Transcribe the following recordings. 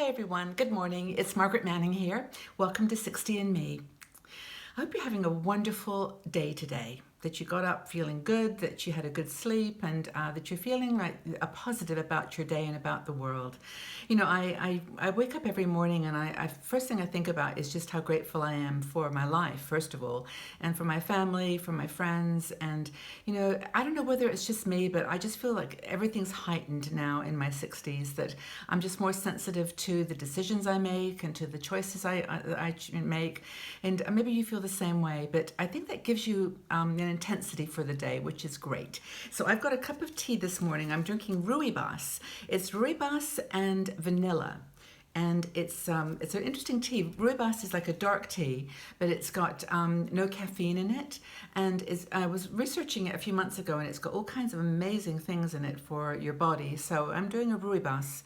Hi everyone, good morning. It's Margaret Manning here. Welcome to 60 and Me. I hope you're having a wonderful day today, that you got up feeling good, that you had a good sleep, and that you're feeling like a positive about your day and about the world. You know, I wake up every morning and I first thing I think about is just how grateful I am for my life, first of all, and for my family, for my friends. And, you know, I don't know whether it's just me, but I just feel like everything's heightened now in my 60s, that I'm just more sensitive to the decisions I make and to the choices I make. And maybe you feel the same way, but I think that gives you an intensity for the day, which is great. So I've got a cup of tea this morning. I'm drinking rooibos. It's rooibos and vanilla. And it's an interesting tea. Rooibos is like a dark tea, but it's got no caffeine in it. And I was researching it a few months ago, and it's got all kinds of amazing things in it for your body. So I'm doing a rooibos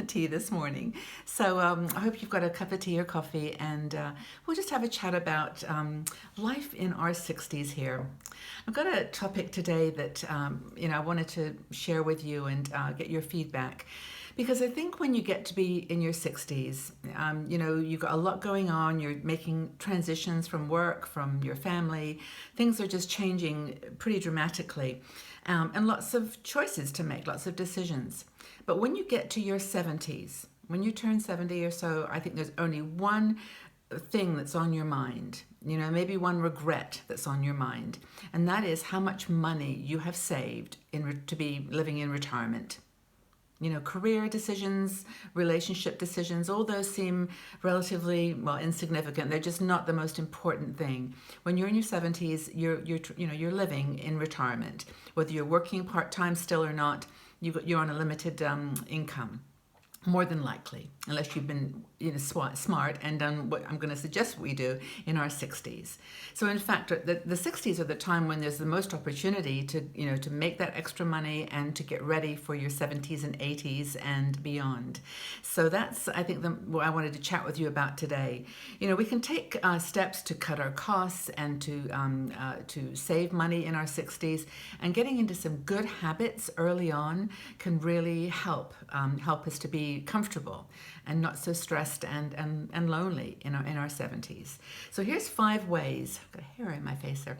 tea this morning. So I hope you've got a cup of tea or coffee, and we'll just have a chat about life in our 60s here. I've got a topic today that I wanted to share with you and get your feedback. Because I think when you get to be in your 60s, you've got a lot going on, you're making transitions from work, from your family, things are just changing pretty dramatically, and lots of choices to make, lots of decisions. But when you get to your 70s, when you turn 70 or so, I think there's only one thing that's on your mind, maybe one regret that's on your mind, and that is how much money you have saved to be living in retirement. Career decisions, relationship decisions, all those seem relatively, insignificant. They're just not the most important thing. When you're in your 70s, you're living in retirement. Whether you're working part-time still or not, you're on a limited income. More than likely, unless you've been smart and done what I'm going to suggest we do in our 60s. So in fact, the 60s are the time when there's the most opportunity to make that extra money and to get ready for your 70s and 80s and beyond. So that's, I think, what I wanted to chat with you about today. We can take steps to cut our costs and to save money in our 60s, and getting into some good habits early on can really help us to be comfortable and not so stressed and lonely in our 70s. So here's 5 ways. I've got a hair in my face there.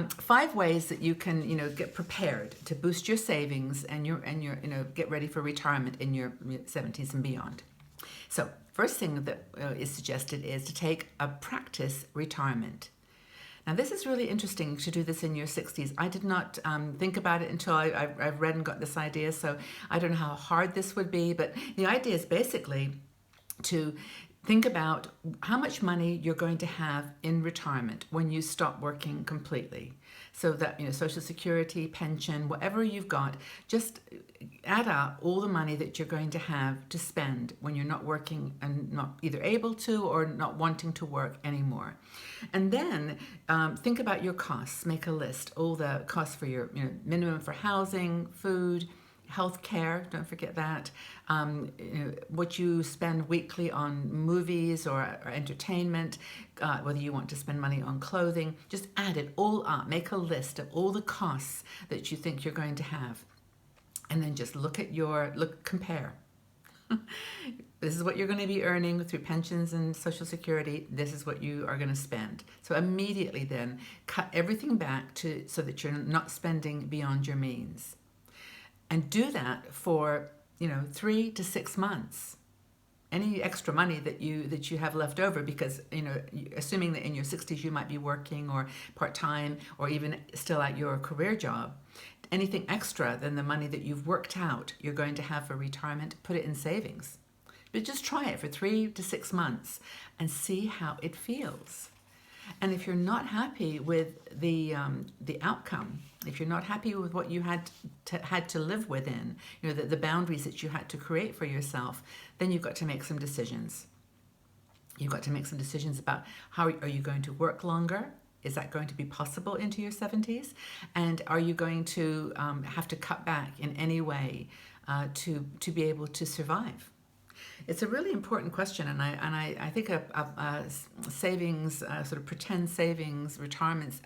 5 ways that you can get prepared to boost your savings and your get ready for retirement in your 70s and beyond. So first thing that is suggested is to take a practice retirement. Now, this is really interesting to do this in your 60s. I did not think about it until I've read and got this idea, so I don't know how hard this would be, but the idea is basically to think about how much money you're going to have in retirement when you stop working completely. So that, Social Security, pension, whatever you've got, just add up all the money that you're going to have to spend when you're not working and not either able to or not wanting to work anymore. And then think about your costs. Make a list, all the costs for your minimum for housing, food, health care, don't forget that, what you spend weekly on movies or entertainment, whether you want to spend money on clothing, just add it all up. Make a list of all the costs that you think you're going to have. And then just compare. This is what you're going to be earning through pensions and Social Security. This is what you are going to spend. So immediately then, cut everything back so that you're not spending beyond your means. And do that for 3 to 6 months. Any extra money that you have left over, because assuming that in your 60s you might be working or part-time or even still at your career job, anything extra than the money that you've worked out you're going to have for retirement, put it in savings. But just try it for 3 to 6 months and see how it feels. And if you're not happy with the outcome, if you're not happy with what you had to live within, the boundaries that you had to create for yourself, then you've got to make some decisions. You've got to make some decisions about how are you going to work longer? Is that going to be possible into your 70s? And are you going to have to cut back in any way to be able to survive? It's a really important question, and I think a savings, sort of pretend savings retirement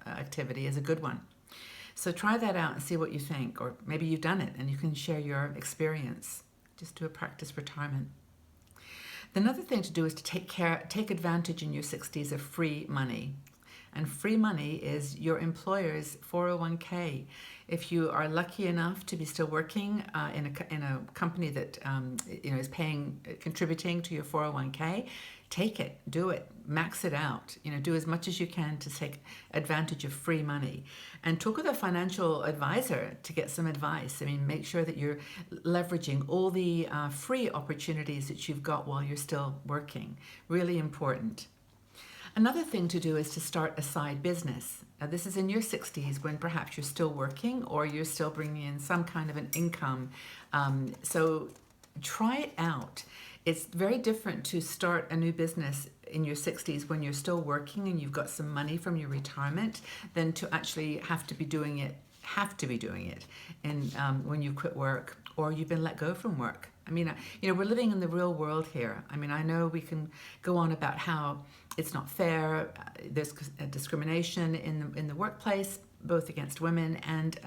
activity is a good one. So try that out and see what you think, or maybe you've done it and you can share your experience. Just do a practice retirement. Another thing to do is to take advantage in your 60s of free money. And free money is your employer's 401k. If you are lucky enough to be still working in a company that is contributing to your 401k, take it, do it, max it out. Do as much as you can to take advantage of free money, and talk with a financial advisor to get some advice. Make sure that you're leveraging all the free opportunities that you've got while you're still working. Really important. Another thing to do is to start a side business. Now, this is in your 60s when perhaps you're still working or you're still bringing in some kind of an income. So try it out. It's very different to start a new business in your 60s when you're still working and you've got some money from your retirement than to actually have to be doing it when you quit work or you've been let go from work. We're living in the real world here. I know we can go on about how it's not fair. There's discrimination in the workplace, both against women and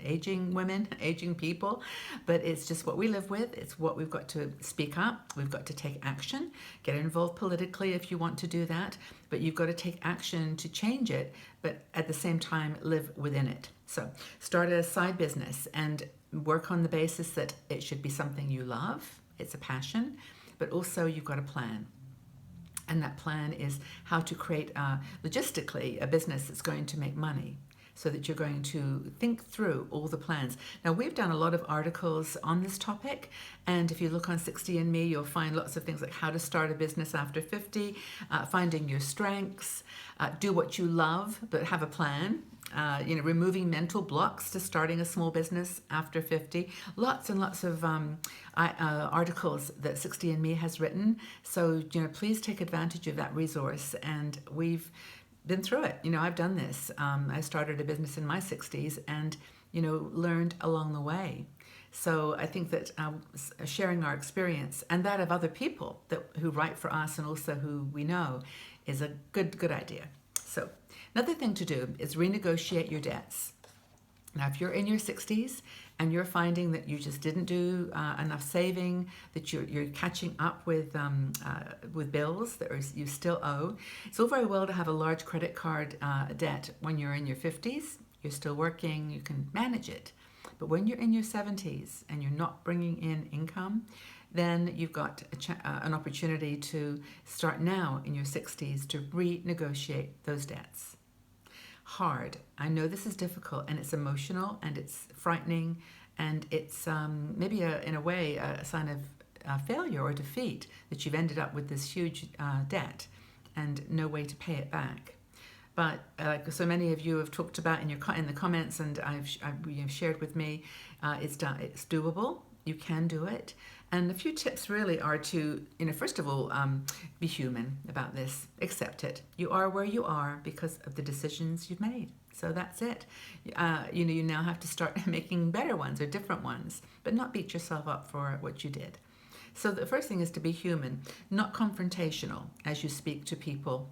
aging people. But it's just what we live with. It's what we've got to speak up. We've got to take action. Get involved politically if you want to do that. But you've got to take action to change it, but at the same time, live within it. So start a side business and work on the basis that it should be something you love. It's a passion, but also you've got a plan. And that plan is how to create logistically a business that's going to make money, so that you're going to think through all the plans. Now, we've done a lot of articles on this topic, and if you look on 60andMe, you'll find lots of things like how to start a business after 50, finding your strengths, do what you love, but have a plan, removing mental blocks to starting a small business after 50. Lots and lots of articles that 60andMe has written. So, please take advantage of that resource, and we've been through it. I've done this. I started a business in my 60s and, learned along the way. So I think that sharing our experience and that of other people who write for us and also who we know is a good idea. So another thing to do is renegotiate your debts. Now, if you're in your 60s and you're finding that you just didn't do enough saving, that you're catching up with bills that you still owe, it's all very well to have a large credit card debt when you're in your 50s. You're still working, you can manage it. But when you're in your 70s and you're not bringing in income, then you've got an opportunity to start now in your 60s to renegotiate those debts. Hard. I know this is difficult, and it's emotional, and it's frightening, and it's maybe in a way a sign of failure or defeat that you've ended up with this huge debt and no way to pay it back. But like so many of you have talked about in the comments, and you've shared with me, it's doable. You can do it. And a few tips really are to, first of all, be human about this. Accept it. You are where you are because of the decisions you've made. So that's it. You now have to start making better ones or different ones, but not beat yourself up for what you did. So the first thing is to be human, not confrontational as you speak to people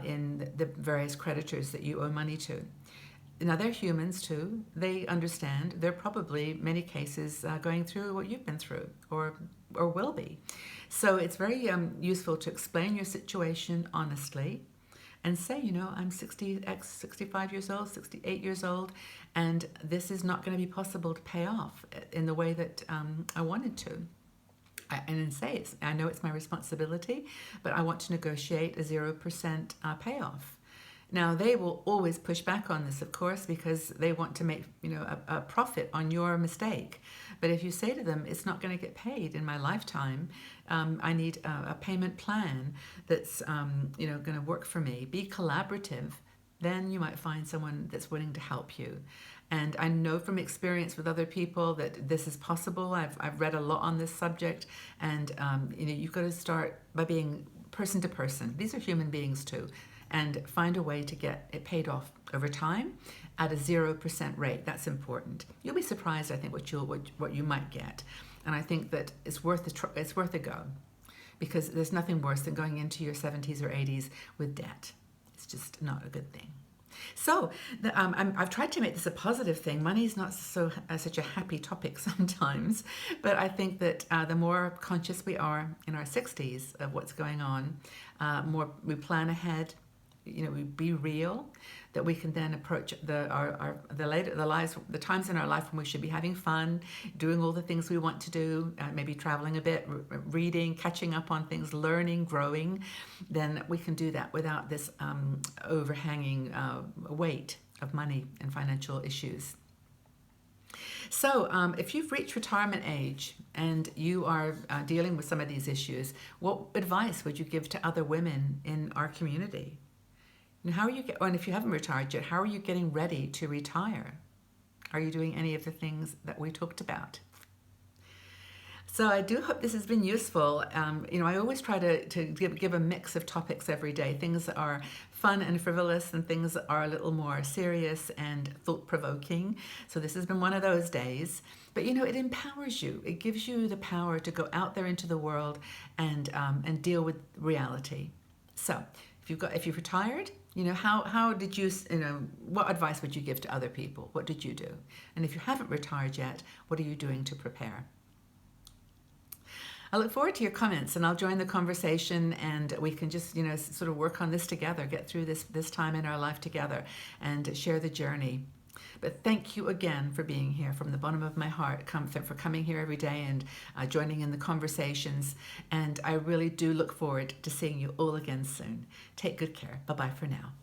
in the various creditors that you owe money to. Now, they're humans too. They understand. They're probably, many cases, going through what you've been through or will be. So it's very useful to explain your situation honestly and say, I'm 65 years old, 68 years old, and this is not going to be possible to pay off in the way that I wanted to. And then say, I know it's my responsibility, but I want to negotiate a 0% payoff. Now, they will always push back on this, of course, because they want to make, a profit on your mistake. But if you say to them, it's not going to get paid in my lifetime, I need a payment plan that's, going to work for me, be collaborative, then you might find someone that's willing to help you. And I know from experience with other people that this is possible. I've read a lot on this subject, and you've got to start by being person to person. These are human beings too, and find a way to get it paid off over time at a 0% rate. That's important. You'll be surprised, I think, what you might get, and I think that it's worth a go, because there's nothing worse than going into your 70s or 80s with debt. It's just not a good thing. So I've tried to make this a positive thing. Money is not such a happy topic sometimes, but I think that the more conscious we are in our 60s of what's going on, more we plan ahead. We be real, that we can then approach the times in our life when we should be having fun, doing all the things we want to do, maybe traveling a bit, reading, catching up on things, learning, growing. Then we can do that without this overhanging weight of money and financial issues. So, if you've reached retirement age and you are dealing with some of these issues, what advice would you give to other women in our community? And and if you haven't retired yet, how are you getting ready to retire? Are you doing any of the things that we talked about? So I do hope this has been useful. I always try to give a mix of topics every day, things that are fun and frivolous and things that are a little more serious and thought-provoking. So this has been one of those days. But it empowers you. It gives you the power to go out there into the world and deal with reality. So if you've retired, how did you, what advice would you give to other people? What did you do? And if you haven't retired yet, what are you doing to prepare? I look forward to your comments, and I'll join the conversation, and we can just, sort of work on this together, get through this time in our life together, and share the journey. But thank you again for being here from the bottom of my heart, for coming here every day and joining in the conversations. And I really do look forward to seeing you all again soon. Take good care. Bye-bye for now.